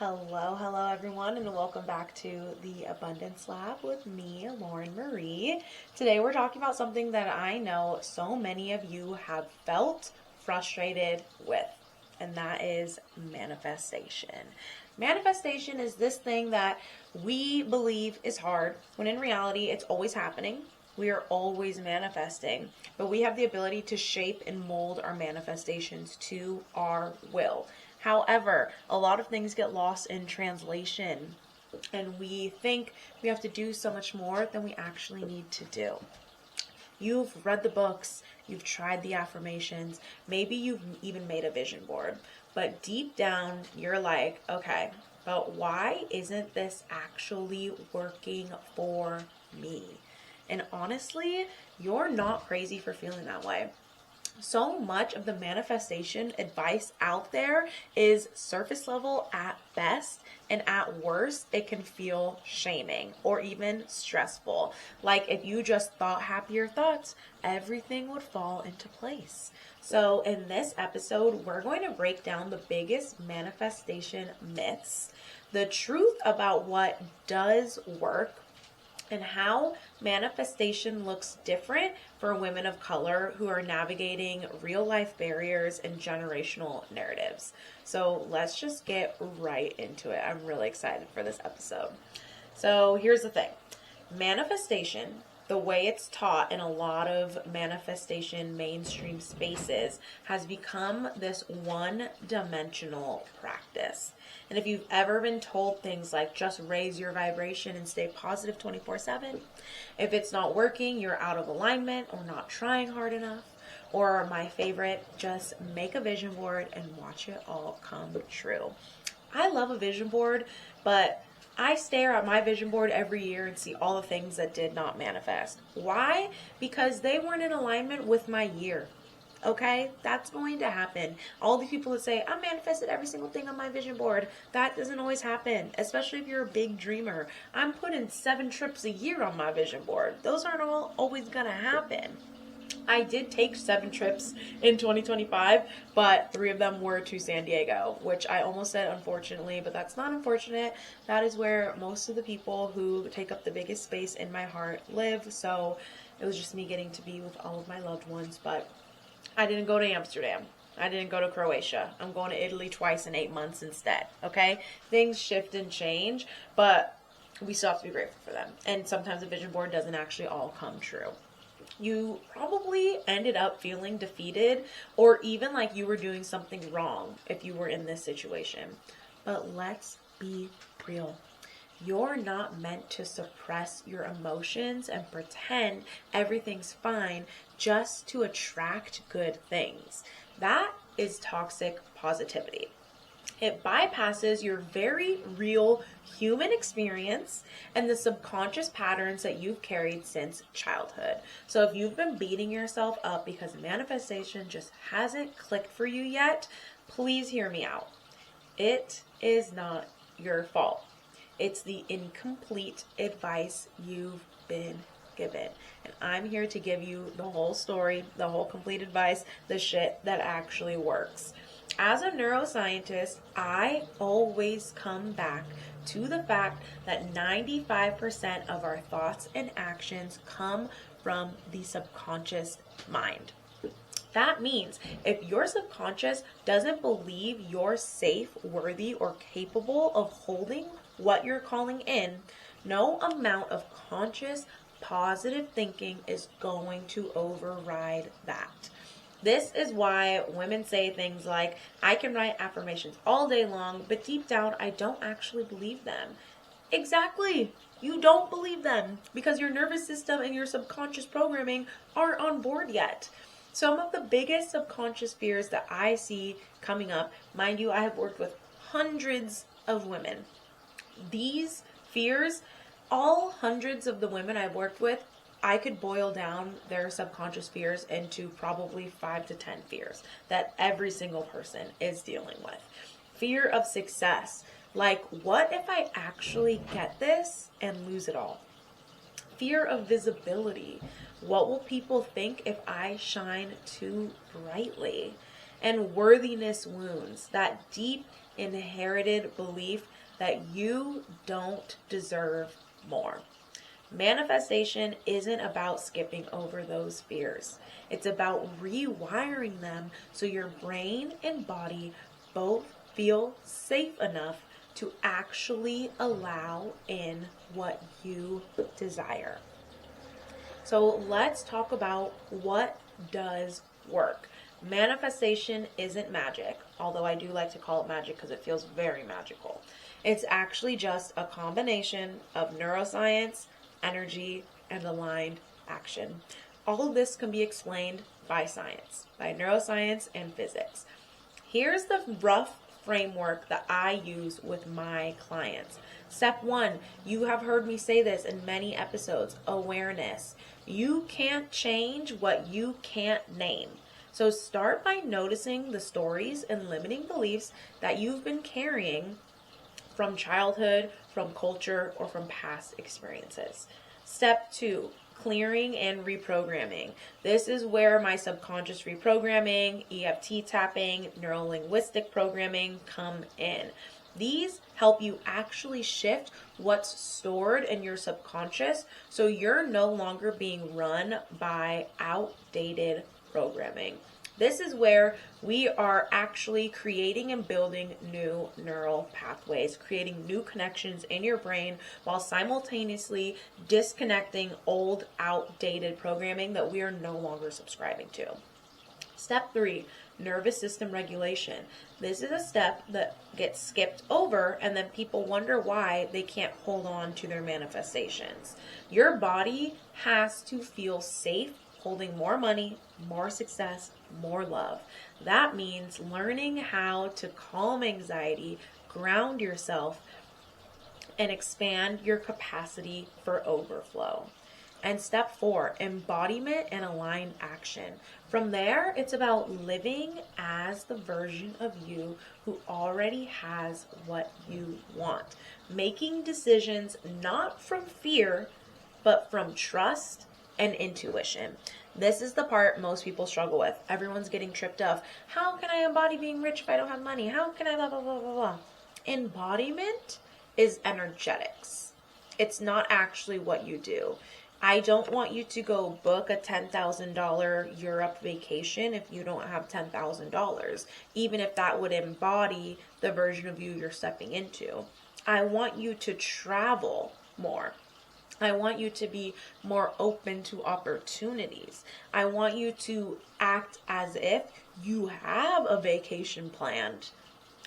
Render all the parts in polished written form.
Hello everyone, and welcome back to the Abundance Lab with me, Lauren Marie. Today we're talking about something that I know so many of you have felt frustrated with, and that is manifestation. Manifestation is this thing that we believe is hard, when in reality it's always happening. We are always manifesting, but we have the ability to shape and mold our manifestations to our will. However, a lot of things get lost in translation, and we think we have to do so much more than we actually need to do. You've read the books, you've tried the affirmations, maybe you've even made a vision board, but deep down you're like, okay, but why isn't this actually working for me? And honestly, you're not crazy for feeling that way. So much of the manifestation advice out there is surface level at best, and at worst, it can feel shaming or even stressful. Like if you just thought happier thoughts, everything would fall into place. So in this episode, we're going to break down the biggest manifestation myths, the truth about what does work, and how manifestation looks different for women of color who are navigating real life barriers and generational narratives. So let's just get right into it. I'm really excited for this episode. So here's the thing. Manifestation, the way it's taught in a lot of manifestation mainstream spaces, has become this one-dimensional practice. And if you've ever been told things like just raise your vibration and stay positive 24/7, if it's not working, you're out of alignment or not trying hard enough, or my favorite, just make a vision board and watch it all come true. I love a vision board, but I stare at my vision board every year and see all the things that did not manifest. Why? Because they weren't in alignment with my year. Okay, that's going to happen. All these people that say, I manifested every single thing on my vision board, that doesn't always happen, especially if you're a big dreamer. I'm putting 7 trips a year on my vision board. Those aren't always going to happen. I did take 7 trips in 2025, but 3 of them were to San Diego, which I almost said unfortunately, but that's not unfortunate. That is where most of the people who take up the biggest space in my heart live, so it was just me getting to be with all of my loved ones. But I didn't go to Amsterdam. I didn't go to Croatia. I'm going to Italy twice in 8 months instead, okay? Things shift and change, but we still have to be grateful for them. And sometimes a vision board doesn't actually all come true. You probably ended up feeling defeated or even like you were doing something wrong if you were in this situation. But let's be real. You're not meant to suppress your emotions and pretend everything's fine just to attract good things. That is toxic positivity. It bypasses your very real human experience and the subconscious patterns that you've carried since childhood. So if you've been beating yourself up because manifestation just hasn't clicked for you yet, please hear me out. It is not your fault. It's the incomplete advice you've been given. And I'm here to give you the whole story, the whole complete advice, the shit that actually works. As a neuroscientist, I always come back to the fact that 95% of our thoughts and actions come from the subconscious mind. That means if your subconscious doesn't believe you're safe, worthy, or capable of holding what you're calling in, no amount of conscious, positive thinking is going to override that. This is why women say things like, I can write affirmations all day long, but deep down, I don't actually believe them. Exactly. You don't believe them because your nervous system and your subconscious programming aren't on board yet. Some of the biggest subconscious fears that I see coming up, mind you, I have worked with hundreds of women. These fears, all hundreds of the women I've worked with, I could boil down their subconscious fears into probably 5 to 10 fears that every single person is dealing with. Fear of success, like what if I actually get this and lose it all? Fear of visibility, what will people think if I shine too brightly? And worthiness wounds, that deep inherited belief that you don't deserve more. Manifestation isn't about skipping over those fears. It's about rewiring them so your brain and body both feel safe enough to actually allow in what you desire. So let's talk about what does work. Manifestation isn't magic, although I do like to call it magic because it feels very magical. It's actually just a combination of neuroscience, energy, and aligned action. All of this can be explained by science, by neuroscience and physics. Here's the rough framework that I use with my clients. Step 1, you have heard me say this in many episodes, awareness. You can't change what you can't name. So start by noticing the stories and limiting beliefs that you've been carrying from childhood, from culture, or from past experiences. Step 2, clearing and reprogramming. This is where my subconscious reprogramming, EFT tapping, neuro-linguistic programming come in. These help you actually shift what's stored in your subconscious so you're no longer being run by outdated programming. This is where we are actually creating and building new neural pathways, creating new connections in your brain while simultaneously disconnecting old, outdated programming that we are no longer subscribing to. Step 3, nervous system regulation. This is a step that gets skipped over, and then people wonder why they can't hold on to their manifestations. Your body has to feel safe holding more money, more success, more love. That means learning how to calm anxiety, ground yourself, and expand your capacity for overflow. And step 4, embodiment and aligned action. From there, it's about living as the version of you who already has what you want. Making decisions not from fear, but from trust and intuition. This is the part most people struggle with. Everyone's getting tripped up. How can I embody being rich if I don't have money? How can I blah, blah, blah, blah, blah. Embodiment is energetics. It's not actually what you do. I don't want you to go book a $10,000 Europe vacation if you don't have $10,000, even if that would embody the version of you you're stepping into. I want you to travel more. I want you to be more open to opportunities. I want you to act as if you have a vacation planned,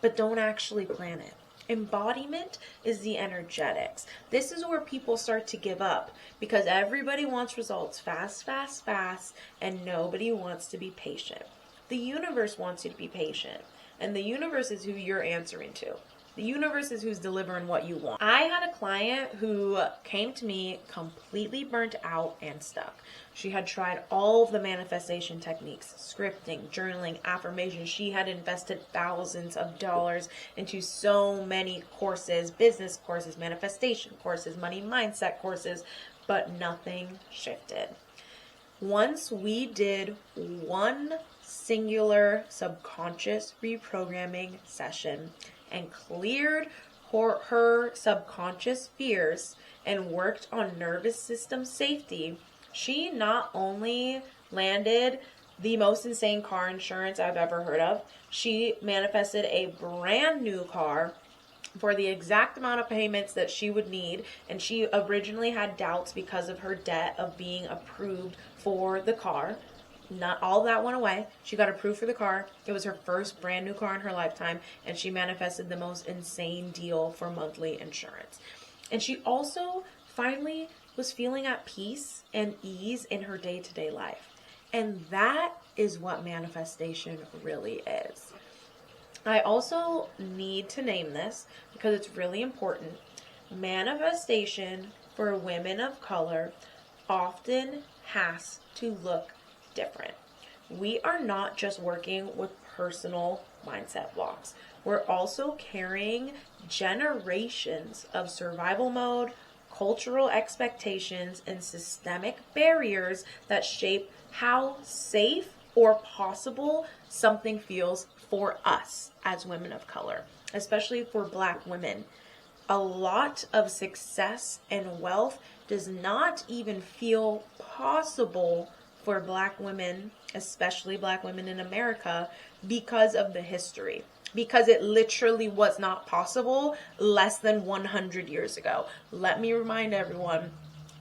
but don't actually plan it. Embodiment is the energetics. This is where people start to give up because everybody wants results fast, fast, fast, and nobody wants to be patient. The universe wants you to be patient, and the universe is who you're answering to. The universe is who's delivering what you want. I had a client who came to me completely burnt out and stuck. She had tried all of the manifestation techniques, scripting, journaling, affirmations. She had invested thousands of dollars into so many courses, business courses, manifestation courses, money mindset courses, but nothing shifted. Once we did one singular subconscious reprogramming session and cleared her subconscious fears and worked on nervous system safety, she not only landed the most insane car insurance I've ever heard of, she manifested a brand new car for the exact amount of payments that she would need, and she originally had doubts because of her debt of being approved for the car. Not all that went away. She got approved for the car. It was her first brand new car in her lifetime, and she manifested the most insane deal for monthly insurance. And she also finally was feeling at peace and ease in her day-to-day life. And that is what manifestation really is. I also need to name this because it's really important. Manifestation for women of color often has to look different. We are not just working with personal mindset blocks. We're also carrying generations of survival mode, cultural expectations, and systemic barriers that shape how safe or possible something feels for us as women of color. especially for Black women. A lot of success and wealth does not even feel possible for Black women, especially Black women in America, because of the history. Because it literally was not possible less than 100 years ago. Let me remind everyone,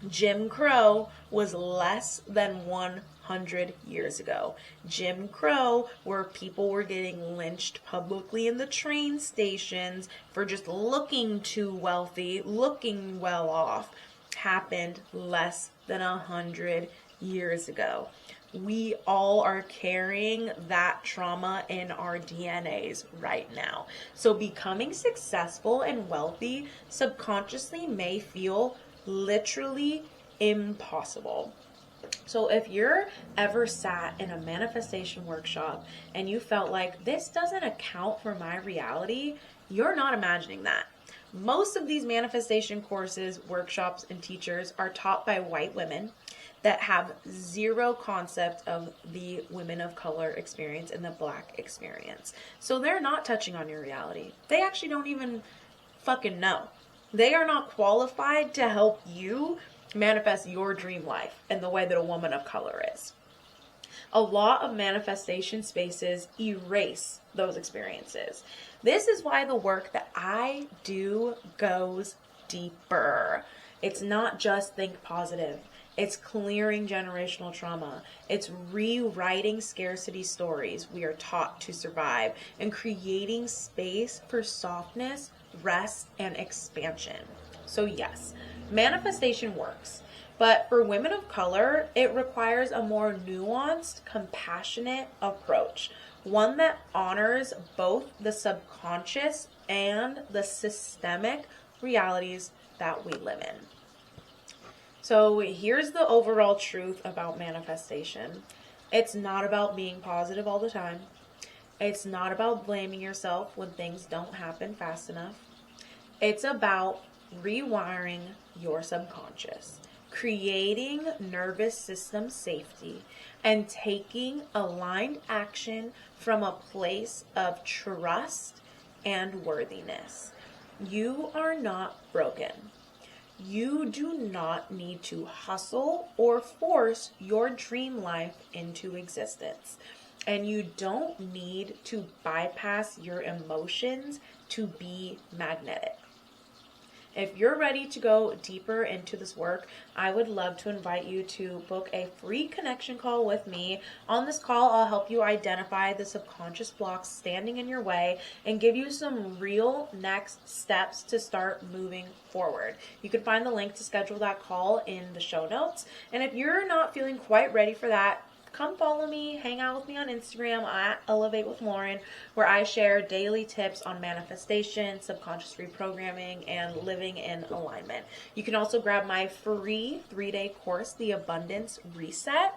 Jim Crow was less than 100 years ago. Jim Crow, where people were getting lynched publicly in the train stations for just looking too wealthy, looking well off, happened less than 100 years ago. We all are carrying that trauma in our DNAs right now. So becoming successful and wealthy subconsciously may feel literally impossible. So if you're ever sat in a manifestation workshop and you felt like this doesn't account for my reality, you're not imagining that. Most of these manifestation courses, workshops, and teachers are taught by white women that have zero concept of the women of color experience and the Black experience. So they're not touching on your reality. They actually don't even fucking know. They are not qualified to help you manifest your dream life in the way that a woman of color is. A lot of manifestation spaces erase those experiences. This is why the work that I do goes deeper. It's not just think positive. It's clearing generational trauma. It's rewriting scarcity stories we are taught to survive and creating space for softness, rest, and expansion. So yes, manifestation works. But for women of color, it requires a more nuanced, compassionate approach. One that honors both the subconscious and the systemic realities that we live in. So here's the overall truth about manifestation. It's not about being positive all the time. It's not about blaming yourself when things don't happen fast enough. It's about rewiring your subconscious, creating nervous system safety, and taking aligned action from a place of trust and worthiness. You are not broken. You do not need to hustle or force your dream life into existence. And you don't need to bypass your emotions to be magnetic. If you're ready to go deeper into this work, I would love to invite you to book a free connection call with me. On this call, I'll help you identify the subconscious blocks standing in your way and give you some real next steps to start moving forward. You can find the link to schedule that call in the show notes. And if you're not feeling quite ready for that, come follow me, hang out with me on Instagram at Elevate with Lauren, where I share daily tips on manifestation, subconscious reprogramming, and living in alignment. You can also grab my free 3-day course, The Abundance Reset,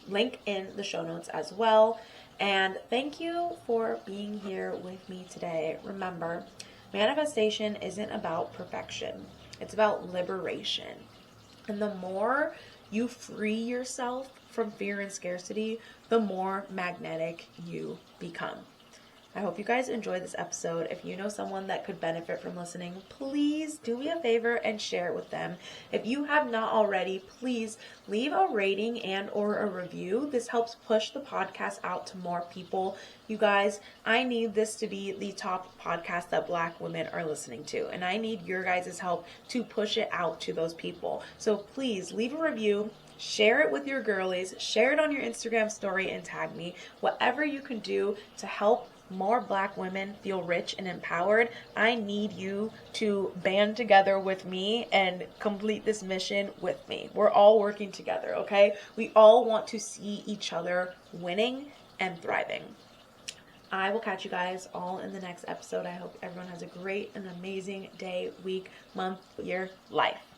link in the show notes as well. And thank you for being here with me today. Remember, manifestation isn't about perfection. It's about liberation. And the more you free yourself from fear and scarcity, the more magnetic you become. I hope you guys enjoyed this episode. If you know someone that could benefit from listening, please do me a favor and share it with them. If you have not already, please leave a rating and or a review. This helps push the podcast out to more people. You guys, I need this to be the top podcast that Black women are listening to, and I need your guys' help to push it out to those people. So please leave a review. Share it with your girlies, share it on your Instagram story and tag me. Whatever you can do to help more Black women feel rich and empowered, I need you to band together with me and complete this mission with me. We're all working together, okay? We all want to see each other winning and thriving. I will catch you guys all in the next episode. I hope everyone has a great and amazing day, week, month, year, life.